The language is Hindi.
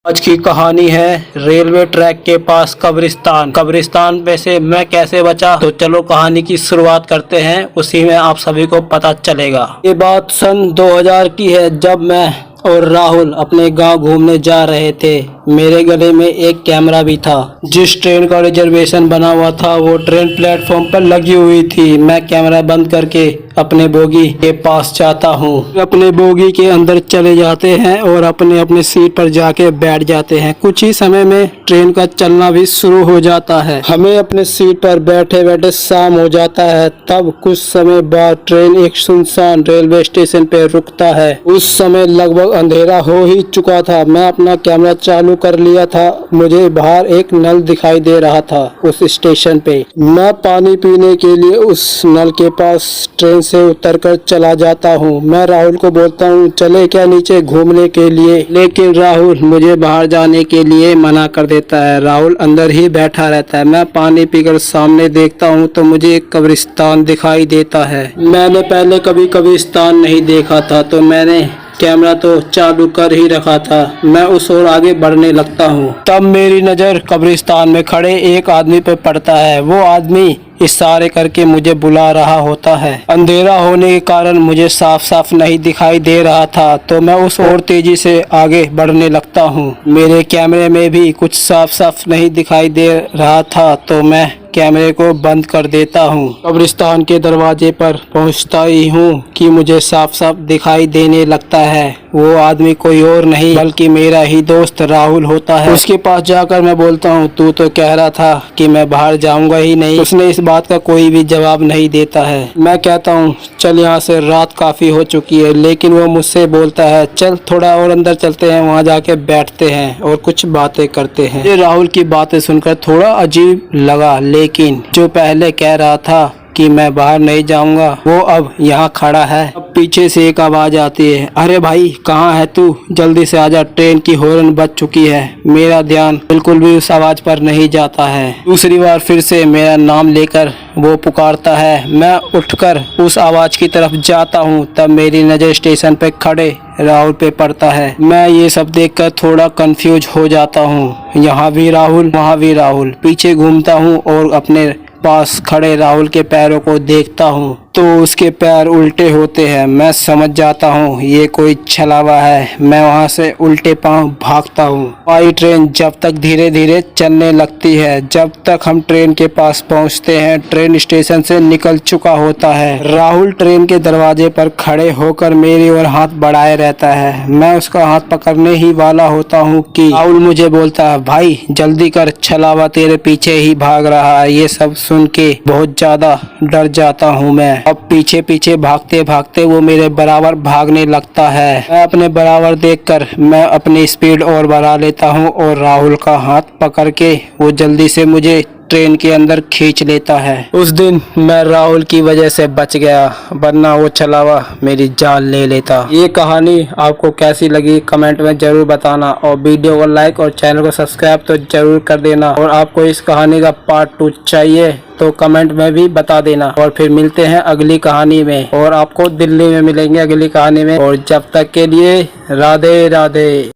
आज की कहानी है रेलवे ट्रैक के पास कब्रिस्तान। कब्रिस्तान पे से मैं कैसे बचा, तो चलो कहानी की शुरुआत करते हैं। उसी में आप सभी को पता चलेगा। ये बात सन 2000 की है, जब मैं और राहुल अपने गांव घूमने जा रहे थे। मेरे गले में एक कैमरा भी था। जिस ट्रेन का रिजर्वेशन बना हुआ था वो ट्रेन प्लेटफॉर्म पर लगी हुई थी। मैं कैमरा बंद करके अपने बोगी के पास जाता हूँ। अपने बोगी के अंदर चले जाते हैं और अपने अपने सीट पर जाके बैठ जाते हैं। कुछ ही समय में ट्रेन का चलना भी शुरू हो जाता है। हमें अपने सीट पर बैठे बैठे शाम हो जाता है। तब कुछ समय बाद ट्रेन एक सुनसान रेलवे स्टेशन पे रुकता है। उस समय लगभग अंधेरा हो ही चुका था। मैं अपना कैमरा चालू कर लिया था। मुझे बाहर एक नल दिखाई दे रहा था उस स्टेशन पे। मैं पानी पीने के लिए उस नल के पास ट्रेन से उतरकर चला जाता हूँ। मैं राहुल को बोलता हूँ चले क्या नीचे घूमने के लिए, लेकिन राहुल मुझे बाहर जाने के लिए मना कर देता है। राहुल अंदर ही बैठा रहता है। मैं पानी पीकर सामने देखता हूँ तो मुझे एक कब्रिस्तान दिखाई देता है। मैंने पहले कभी कब्रिस्तान नहीं देखा था, तो मैंने कैमरा तो चालू कर ही रखा था। मैं उस ओर आगे बढ़ने लगता हूँ। तब मेरी नज़र कब्रिस्तान में खड़े एक आदमी पे पड़ता है। वो आदमी इशारे करके मुझे बुला रहा होता है। अंधेरा होने के कारण मुझे साफ साफ नहीं दिखाई दे रहा था, तो मैं उस ओर तेजी से आगे बढ़ने लगता हूँ। मेरे कैमरे में भी कुछ साफ साफ नहीं दिखाई दे रहा था, तो मैं कैमरे को बंद कर देता हूँ। कब्रिस्तान के दरवाजे पर पहुँचता ही हूँ कि मुझे साफ साफ दिखाई देने लगता है वो आदमी कोई और नहीं बल्कि मेरा ही दोस्त राहुल होता है। उसके पास जाकर मैं बोलता हूँ तू तो कह रहा था कि मैं बाहर जाऊंगा ही नहीं। उसने इस बात का कोई भी जवाब नहीं देता है। मैं कहता हूँ चल यहाँ से, रात काफी हो चुकी है, लेकिन वो मुझसे बोलता है चल थोड़ा और अंदर चलते हैं, वहाँ जाके बैठते हैं और कुछ बातें करते हैं। ये राहुल की बातें सुनकर थोड़ा अजीब लगा, लेकिन जो पहले कह रहा था कि मैं बाहर नहीं जाऊंगा वो अब यहाँ खड़ा है। अब पीछे से एक आवाज आती है, अरे भाई कहाँ है तू, जल्दी से आजा, ट्रेन की हॉर्न बज चुकी है। मेरा ध्यान बिल्कुल भी उस आवाज पर नहीं जाता है। दूसरी बार फिर से मेरा नाम लेकर वो पुकारता है। मैं उठकर उस आवाज की तरफ जाता हूँ। तब मेरी नजर स्टेशन पे खड़े राहुल पे पड़ता है। मैं ये सब देखकर थोड़ा कंफ्यूज हो जाता हूँ। यहाँ भी राहुल, वहाँ भी राहुल। पीछे घूमता हूँ और अपने पास खड़े राहुल के पैरों को देखता हूँ तो उसके पैर उल्टे होते हैं। मैं समझ जाता हूँ ये कोई छलावा है। मैं वहाँ से उल्टे पांव भागता हूँ। हमारी ट्रेन जब तक धीरे धीरे चलने लगती है, जब तक हम ट्रेन के पास पहुँचते हैं ट्रेन स्टेशन से निकल चुका होता है। राहुल ट्रेन के दरवाजे पर खड़े होकर मेरी ओर हाथ बढ़ाए रहता है। मैं उसका हाथ पकड़ने ही वाला होता हूँ कि राहुल मुझे बोलता है भाई जल्दी कर, छलावा तेरे पीछे ही भाग रहा है। ये सब सुन के बहुत ज्यादा डर जाता हूँ मैं। अब पीछे पीछे भागते भागते वो मेरे बराबर भागने लगता है। मैं अपने बराबर देखकर मैं अपनी स्पीड और बढ़ा लेता हूँ और राहुल का हाथ पकड़ के वो जल्दी से मुझे ट्रेन के अंदर खींच लेता है। उस दिन मैं राहुल की वजह से बच गया, वरना वो छलावा मेरी जान ले लेता। ये कहानी आपको कैसी लगी कमेंट में जरूर बताना, और वीडियो को लाइक और चैनल को सब्सक्राइब तो जरूर कर देना। और आपको इस कहानी का पार्ट 2 चाहिए तो कमेंट में भी बता देना। और फिर मिलते हैं अगली कहानी में, और आपको दिल्ली में मिलेंगे अगली कहानी में। और जब तक के लिए राधे राधे।